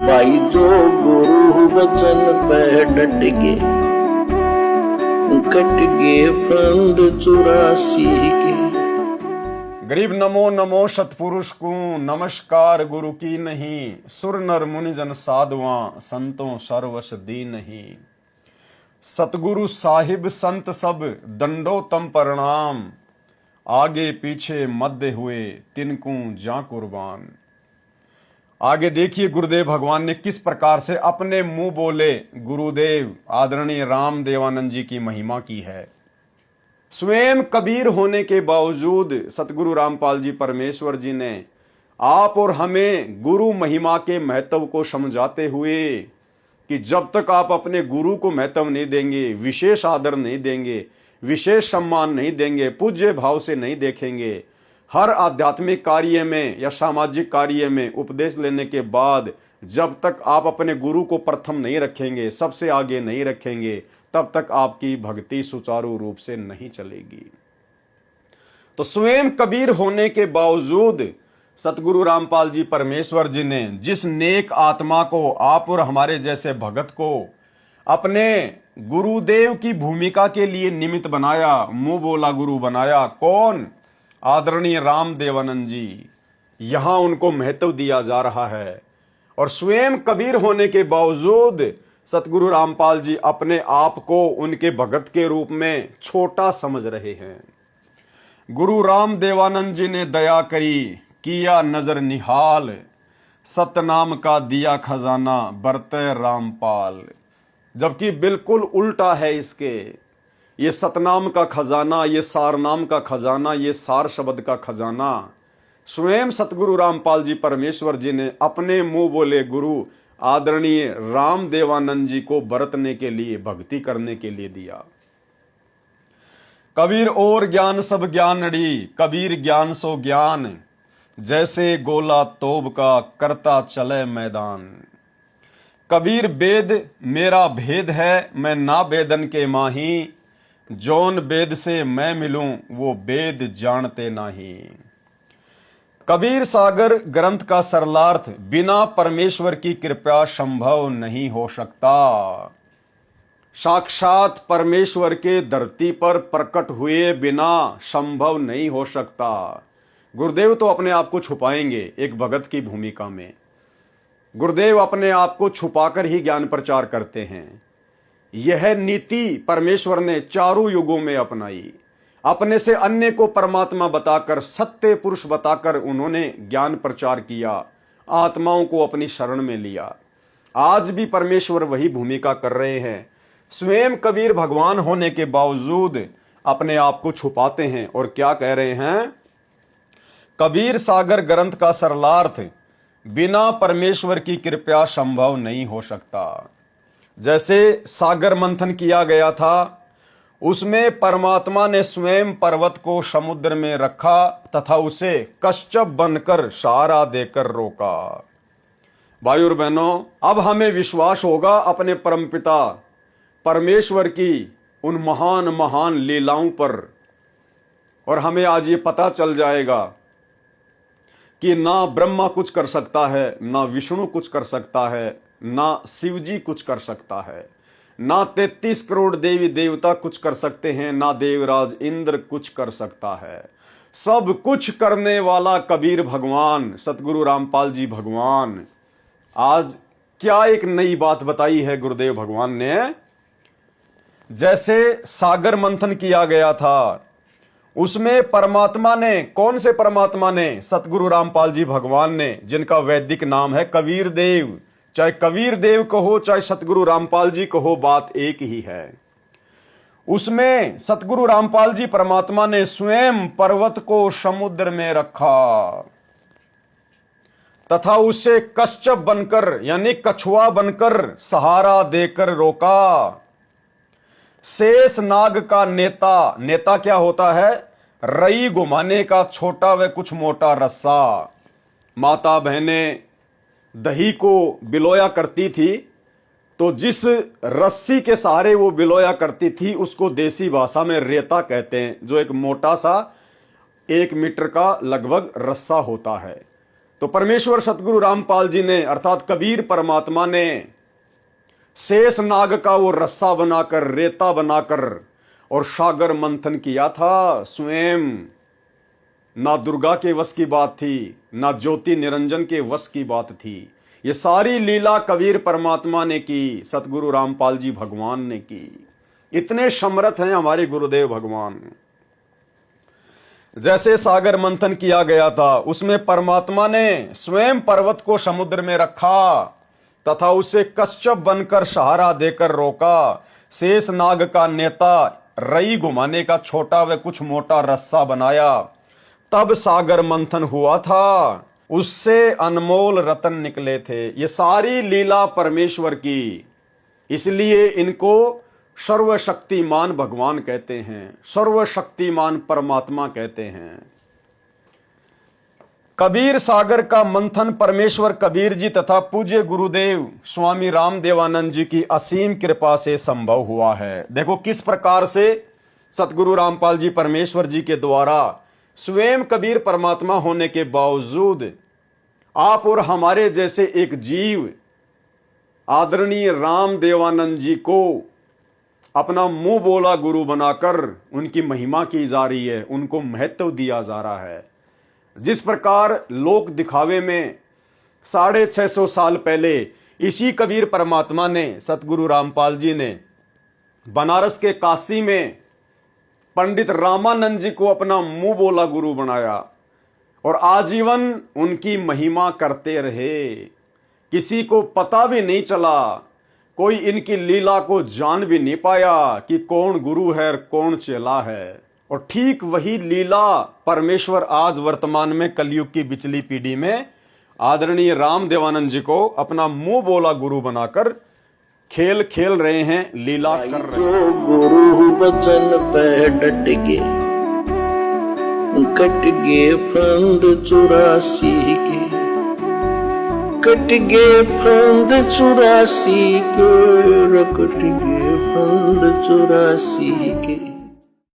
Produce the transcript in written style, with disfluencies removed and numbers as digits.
भाई जो गुरु वचन पे डट गे, कट गे फंद 84 के। गरीब नमो नमो सतपुरुष को नमस्कार गुरु की नहीं, सुर नर मुनि जन साधुआ संतों सर्वस दी नहीं। सतगुरु साहिब संत सब दंडोतम प्रणाम, आगे पीछे मध्य हुए तिनको जा कुर्बान। आगे देखिए गुरुदेव भगवान ने किस प्रकार से अपने मुंह बोले गुरुदेव आदरणीय राम देवानंद जी की महिमा की है। स्वयं कबीर होने के बावजूद सतगुरु रामपाल जी परमेश्वर जी ने आप और हमें गुरु महिमा के महत्व को समझाते हुए कि जब तक आप अपने गुरु को महत्व नहीं देंगे, विशेष आदर नहीं देंगे, विशेष सम्मान नहीं देंगे, पूज्य भाव से नहीं देखेंगे, हर आध्यात्मिक कार्य में या सामाजिक कार्य में उपदेश लेने के बाद जब तक आप अपने गुरु को प्रथम नहीं रखेंगे, सबसे आगे नहीं रखेंगे, तब तक आपकी भक्ति सुचारू रूप से नहीं चलेगी। तो स्वयं कबीर होने के बावजूद सतगुरु रामपाल जी परमेश्वर जी ने जिस नेक आत्मा को, आप और हमारे जैसे भगत को अपने गुरुदेव की भूमिका के लिए निमित्त बनाया, मुंह बोला गुरु बनाया, कौन? आदरणीय राम देवानंद जी। यहां उनको महत्व दिया जा रहा है और स्वयं कबीर होने के बावजूद सतगुरु रामपाल जी अपने आप को उनके भगत के रूप में छोटा समझ रहे हैं। गुरु राम देवानंद जी ने दया करी, किया नजर निहाल, सतनाम का दिया खजाना बरते रामपाल। जबकि बिल्कुल उल्टा है इसके। ये सतनाम का खजाना, ये सारनाम का खजाना, ये सार शब्द का खजाना स्वयं सतगुरु रामपाल जी परमेश्वर जी ने अपने मुंह बोले गुरु आदरणीय राम देवानंद जी को बरतने के लिए, भक्ति करने के लिए दिया। कबीर और ज्ञान सब ज्ञानड़ी, कबीर ज्ञान सो ज्ञान, जैसे गोला तोब का करता चले मैदान। कबीर वेद मेरा भेद है, मैं ना वेदन के माही, जौन वेद से मैं मिलूं वो वेद जानते नहीं। कबीर सागर ग्रंथ का सरलार्थ, बिना परमेश्वर की कृपा संभव नहीं हो सकता। साक्षात परमेश्वर के धरती पर प्रकट हुए बिना संभव नहीं हो सकता। गुरुदेव तो अपने आप को छुपाएंगे एक भगत की भूमिका में। गुरुदेव अपने आप को छुपाकर ही ज्ञान प्रचार करते हैं। यह नीति परमेश्वर ने चारों युगों में अपनाई। अपने से अन्य को परमात्मा बताकर, सत्य पुरुष बताकर उन्होंने ज्ञान प्रचार किया, आत्माओं को अपनी शरण में लिया। आज भी परमेश्वर वही भूमिका कर रहे हैं। स्वयं कबीर भगवान होने के बावजूद अपने आप को छुपाते हैं और क्या कह रहे हैं? कबीर सागर ग्रंथ का सरलार्थ, बिना परमेश्वर की कृपा संभव नहीं हो सकता। जैसे सागर मंथन किया गया था, उसमें परमात्मा ने स्वयं पर्वत को समुद्र में रखा तथा उसे कश्यप बनकर सहारा देकर रोका। भाई और बहनों, अब हमें विश्वास होगा अपने परमपिता परमेश्वर की उन महान महान लीलाओं पर, और हमें आज ये पता चल जाएगा कि ना ब्रह्मा कुछ कर सकता है, ना विष्णु कुछ कर सकता है, ना शिव जी कुछ कर सकता है, ना 33 करोड़ देवी देवता कुछ कर सकते हैं, ना देवराज इंद्र कुछ कर सकता है। सब कुछ करने वाला कबीर भगवान, सतगुरु रामपाल जी भगवान। आज क्या एक नई बात बताई है गुरुदेव भगवान ने। जैसे सागर मंथन किया गया था, उसमें परमात्मा ने, कौन से परमात्मा ने? सतगुरु रामपाल जी भगवान ने, जिनका वैदिक नाम है कबीर देव। चाहे कबीर देव कहो, चाहे सतगुरु रामपाल जी कहो, बात एक ही है। उसमें सतगुरु रामपाल जी परमात्मा ने स्वयं पर्वत को समुद्र में रखा तथा उसे कश्यप बनकर यानी कछुआ बनकर सहारा देकर रोका। शेष नाग का नेता, नेता क्या होता है? रई घुमाने का छोटा व कुछ मोटा रस्सा। माता बहनें दही को बिलोया करती थी, तो जिस रस्सी के सहारे वो बिलोया करती थी उसको देसी भाषा में रेता कहते हैं, जो एक मोटा सा 1 मीटर का लगभग रस्सा होता है। तो परमेश्वर सतगुरु रामपाल जी ने अर्थात कबीर परमात्मा ने शेष नाग का वो रस्सा बनाकर, रेता बनाकर और सागर मंथन किया था। स्वयं ना दुर्गा के वश की बात थी, ना ज्योति निरंजन के वश की बात थी। ये सारी लीला कबीर परमात्मा ने की, सतगुरु रामपाल जी भगवान ने की। इतने समर्थ हैं हमारे गुरुदेव भगवान। जैसे सागर मंथन किया गया था, उसमें परमात्मा ने स्वयं पर्वत को समुद्र में रखा तथा उसे कश्यप बनकर सहारा देकर रोका। शेष नाग का नेता रई घुमाने का छोटा व कुछ मोटा रस्सा बनाया, तब सागर मंथन हुआ था। उससे अनमोल रतन निकले थे। ये सारी लीला परमेश्वर की, इसलिए इनको सर्वशक्तिमान भगवान कहते हैं, सर्वशक्तिमान परमात्मा कहते हैं। कबीर सागर का मंथन परमेश्वर कबीर जी तथा पूज्य गुरुदेव स्वामी रामदेवानंद जी की असीम कृपा से संभव हुआ है। देखो किस प्रकार से सतगुरु रामपाल जी परमेश्वर जी के द्वारा स्वयं कबीर परमात्मा होने के बावजूद आप और हमारे जैसे एक जीव आदरणीय रामदेवानंद जी को अपना मुंह बोला गुरु बनाकर उनकी महिमा की जा रही है, उनको महत्व दिया जा रहा है। जिस प्रकार लोक दिखावे में 650 साल पहले इसी कबीर परमात्मा ने, सतगुरु रामपाल जी ने बनारस के काशी में पंडित रामानंद जी को अपना मुंह बोला गुरु बनाया और आजीवन उनकी महिमा करते रहे। किसी को पता भी नहीं चला, कोई इनकी लीला को जान भी नहीं पाया कि कौन गुरु है और कौन चेला है। और ठीक वही लीला परमेश्वर आज वर्तमान में कलयुग की बिचली पीढ़ी में आदरणीय रामदेवानंद जी को अपना मुंह बोला गुरु बनाकर खेल खेल रहे हैं, लीला कर रहे हैं। जो गुरु बचन पे डट गे, कट गे फंद 84 के, कट गे फंद 84 के, कट गे फंद 84 के।